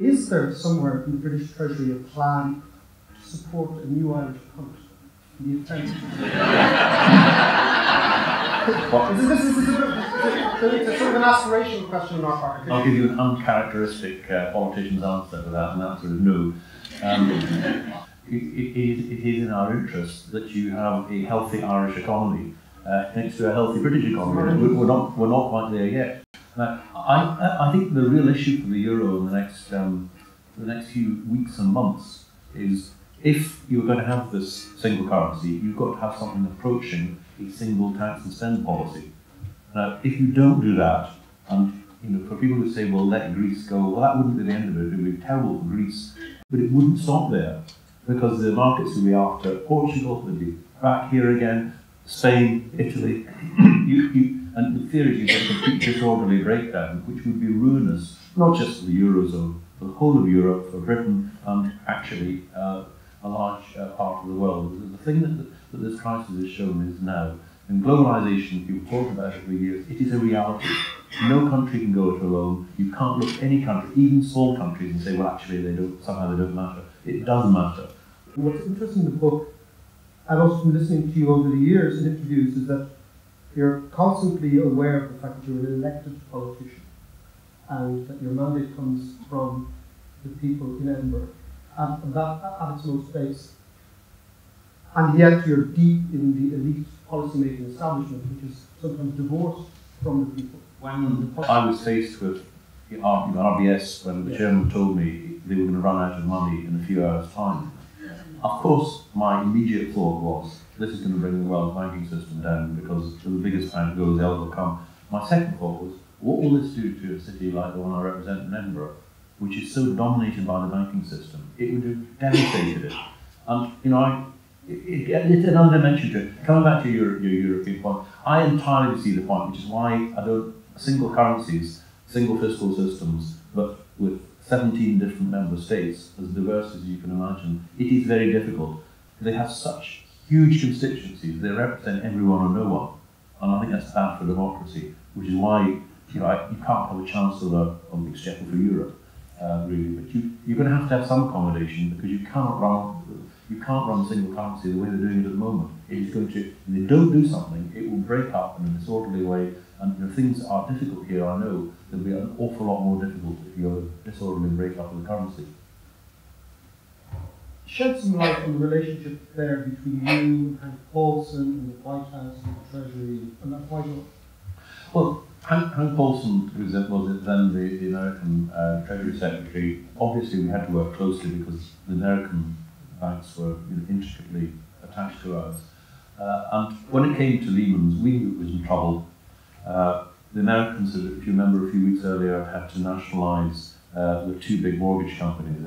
Is there somewhere in the British Treasury a plan to support a new Irish punt in the event? It's a sort of an aspirational question on our part. I'll give you an uncharacteristic politician's answer to that, and the answer is no. It is in our interest that you have a healthy Irish economy next to a healthy British economy. We're not quite there yet. I think the real issue for the euro in the next few weeks and months is, if you're going to have this single currency, you've got to have something approaching a single tax and spend policy. Now, if you don't do that, and for people who say, well, let Greece go, well, that wouldn't be the end of it. It would be terrible for Greece, but it wouldn't stop there, because the markets will be after Portugal, will be back here again, Spain, Italy. And the theory is you get a complete disorderly breakdown, which would be ruinous, not just for the Eurozone, for the whole of Europe, for Britain, and actually a large part of the world. The thing that this crisis has shown is now, in globalisation, people talk about it for years, it is a reality. No country can go it alone. You can't look at any country, even small countries, and say, well, actually, somehow they don't matter. It does matter. What's interesting in the book, and also from listening to you over the years in interviews, is that you're constantly aware of the fact that you're an elected politician and that your mandate comes from the people in Edinburgh, and that at its most base. And yet you're deep in the elite policy-making establishment, which is sometimes divorced from the people. When I was faced with RBS, when the chairman told me they were going to run out of money in a few hours' time, of course my immediate thought was, this is going to bring the world banking system down, because if the biggest bank goes, the other will come. My second thought was, what will this do to a city like the one I represent in Edinburgh, which is so dominated by the banking system? It would have devastated it. And it's another dimension to it. Coming back to your European point, I entirely see the point, which is why I don't single currencies, single fiscal systems, but with 17 different member states, as diverse as you can imagine, it is very difficult. They have such huge constituencies, they represent everyone or no one. And I think that's bad for democracy, which is why you can't have a chancellor of the exchequer for Europe, really. But you're going to have some accommodation, because you can't run single currency the way they're doing it at the moment. It is going to, if they don't do something, it will break up in a disorderly way. And things are difficult here, I know. They'll be an awful lot more difficult if you have a disorderly break up of the currency. Shed some light on the relationship there between you and Hank Paulson and the White House and the Treasury and that Whitehall. Well, Hank Paulson, who was then the American Treasury Secretary, obviously we had to work closely because the American banks were intricately attached to us. And when it came to Lehman's, we knew it was in trouble. The Americans, if you remember a few weeks earlier, had to nationalise the two big mortgage companies,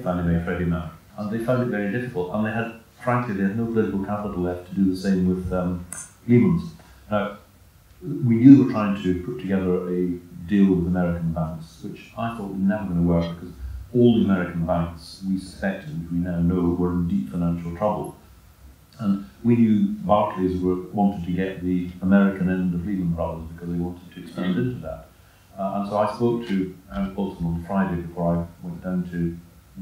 Fannie Mae and Freddie Mac. And they found it very difficult, and they had no political capital left to do the same with Lehman's. Now, we knew we were trying to put together a deal with American banks, which I thought was never going to work, because all the American banks we suspected, which we now know, were in deep financial trouble. And we knew Barclays wanted to get the American end of Lehman Brothers because they wanted to expand into that. And so I spoke to Hank Paulson on Friday before I went down to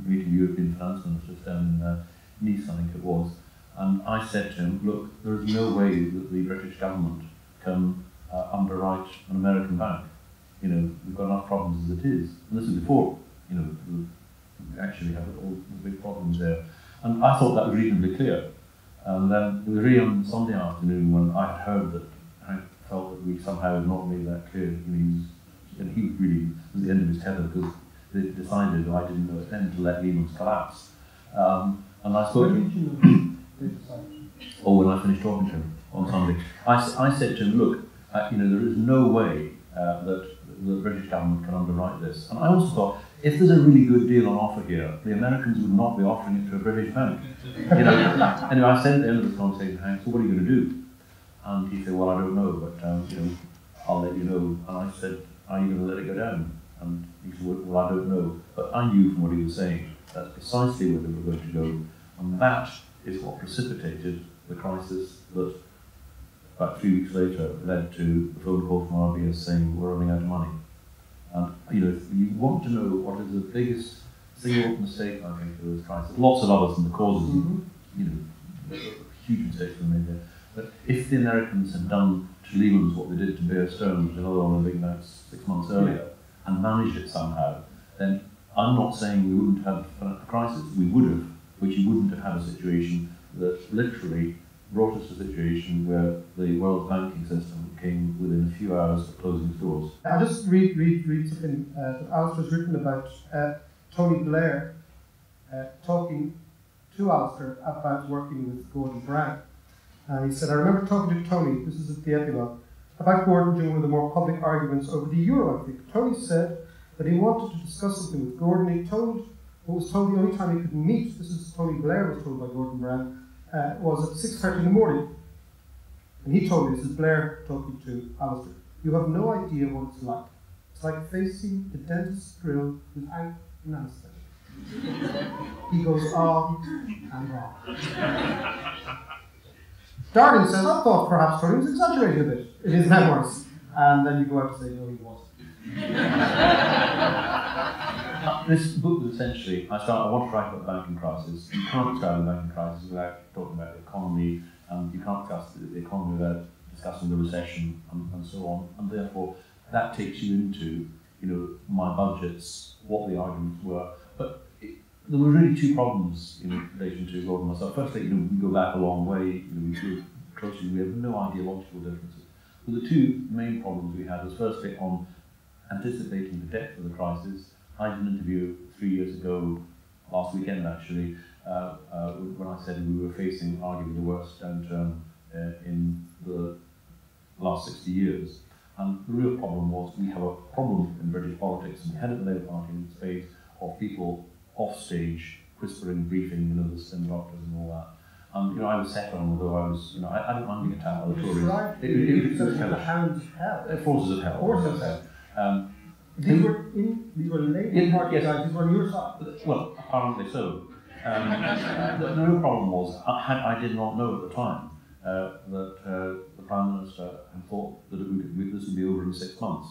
meet the European finance ministers down in Nice, I think it was. And I said to him, look, there is no way that the British government can underwrite an American bank. We've got enough problems as it is. And this is before, we actually have all the big problems there. And I thought that was reasonably clear. And then it was really on Sunday afternoon when I had heard that Hank felt that we somehow had not made that clear. He really was at the end of his tether, because they decided, I didn't know it then, to let Lehman's collapse. And I spoke to him. When I finished talking to him on Sunday, I said to him, look, there is no way that the British government can underwrite this. And I also thought, if there's a really good deal on offer here, the Americans would not be offering it to a British bank. Anyway, I said at the end of this conversation, Hank, so what are you going to do? And he said, well, I don't know, but I'll let you know. And I said, are you going to let it go down? And he said, well, I don't know. But I knew from what he was saying, that's precisely where they were going to go. And that is what precipitated the crisis that, about 3 weeks later, led to the phone call from RBS saying, we're running out of money. And if you want to know what is the biggest single mistake I think of this crisis, lots of others and the causes, huge mistakes were made there. But if the Americans had done to Lehman's what they did to Bear Stearns, another one of the big notes 6 months earlier, and managed it somehow, then I'm not saying we wouldn't have a crisis. We would have, but you wouldn't have had a situation that literally brought us to a situation where the world banking system came within a few hours of closing its doors. I'll just read something that Alistair's written about Tony Blair talking to Alistair about working with Gordon Brown. He said, I remember talking to Tony, this is at the epilogue, about Gordon during one of the more public arguments over the euro, I think. Tony said that he wanted to discuss something with Gordon. He was told the only time he could meet, this is Tony Blair was told by Gordon Brown, was at 6:30 in the morning. And he told me, this is Blair talking to Alistair, you have no idea what it's like. It's like facing the dentist's drill without an anaesthetic. He goes on and on. Darling says, I thought perhaps Tony was exaggerating a bit in his memoirs. And then you go out and say, no, he wasn't. This book was essentially, I want to write about the banking crisis. You can't describe the banking crisis without talking about the economy, and you can't discuss the economy without discussing the recession and so on. And therefore, that takes you into, my budgets, what the arguments were. But there were really two problems in relation to Gordon and myself. Firstly, we go back a long way. We go closely. We have no ideological differences. But the two main problems we had was firstly on anticipating the depth of the crisis. I did an interview 3 years ago, last weekend actually, when I said we were facing arguably the worst downturn in the last 60 years. And the real problem was we have a problem in British politics, and we had it in the Labour Party in space, of people off stage whispering, briefing, the spin doctors and all that. And I was set on, although I was, I don't mind being attacked by the Tories. It was the hounds of hell. Forces of hell. Forces of hell. These were Labour Party guys, these were on your side. Well, apparently so. The real problem was, I did not know at the time that the Prime Minister had thought that this would be over in 6 months.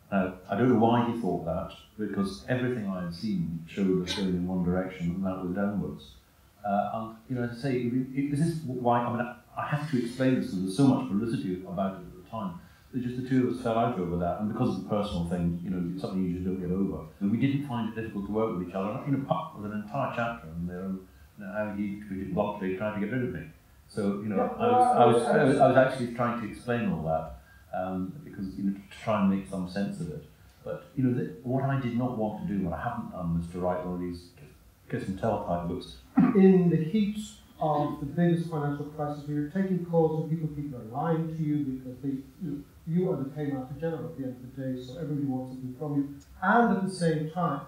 Now, I don't know why he thought that, because everything I had seen showed us going in one direction, and that was downwards. And, as I say, this is why, I have to explain this because there's so much publicity about it at the time. It's just the two of us fell out over that, and because of the personal thing, it's something you just don't get over. And we didn't find it difficult to work with each other. With an entire chapter on their own, how he treated Blockley trying to get rid of me. So, I was actually trying to explain all that. Because to try and make some sense of it. But what I did not want to do, what I haven't done, is to write one of these kiss and tell type books. In the heat of the biggest financial crisis, where you're taking calls and people are lying to you because you are the paymaster general at the end of the day, so everybody wants something from you. And at the same time,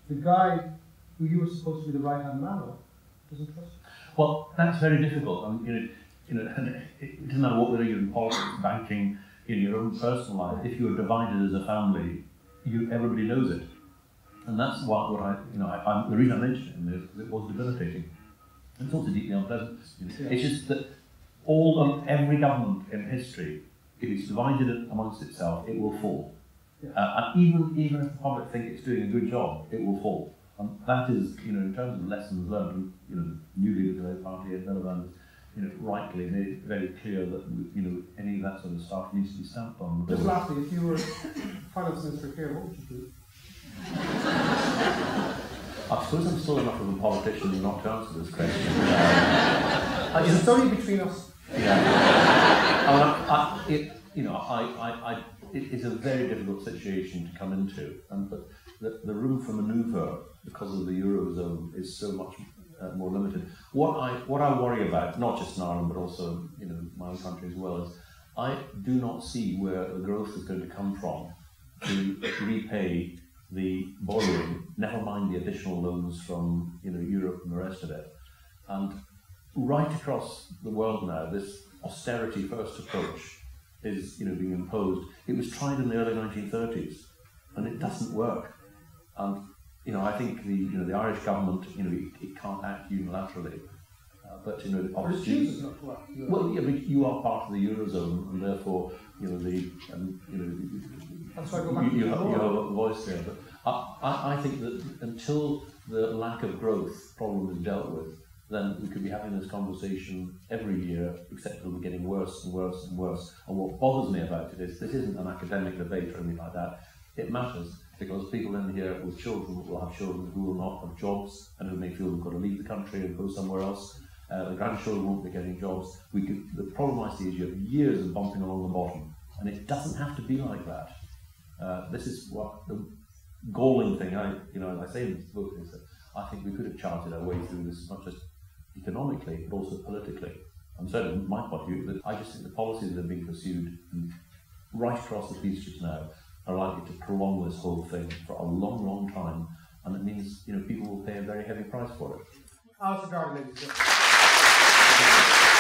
the guy who you were supposed to be the right-hand man of doesn't trust you. Well, that's very difficult. It doesn't matter what whether you're in politics, banking, in your own personal life. If you're divided as a family, everybody knows it, and that's what the reason I mentioned it is because it was debilitating. It's also deeply unpleasant. It's just that every government in history, if it's divided amongst itself, it will fall. Yeah. And even if the public think it's doing a good job, it will fall. And that is, in terms of lessons learned, the new leader of the Labour Party in the Netherlands. Rightly made it very clear that any of that sort of stuff needs to be stamped on. Just lastly, if you were finance minister here, what would you do? I suppose I'm still enough of a politician not to answer this question. It's only between us. Yeah. It is a very difficult situation to come into, but the room for manoeuvre because of the Eurozone is so much more limited. What I worry about, not just in Ireland but also my own country as well, is I do not see where the growth is going to come from to repay the borrowing, never mind the additional loans from Europe and the rest of it. And right across the world now, this austerity first approach is being imposed. It was tried in the early 1930s, and it doesn't work. And I think the Irish government, it can't act unilaterally. But you know, Or it obviously, chooses not to work. well, yeah, but you are part of the eurozone, and therefore, you know, That's why I go back to you have a voice there. But I think that until the lack of growth problem is dealt with, then we could be having this conversation every year, except it'll be getting worse and worse and worse. And what bothers me about it is this isn't an academic debate or anything like that. It matters because people in here with children will have children who will not have jobs and who may feel they've got to leave the country and go somewhere else. The grandchildren won't be getting jobs. The problem I see is you have years of bumping along the bottom, and it doesn't have to be like that. This is what the galling thing, as I say in this book, is that I think we could have charted our way through this not just economically, but also politically. And so, from my point of view, that I just think the policies that are being pursued right across the piece just now are likely to prolong this whole thing for a long, long time, and it means people will pay a very heavy price for it. Alistair, ladies and gentlemen.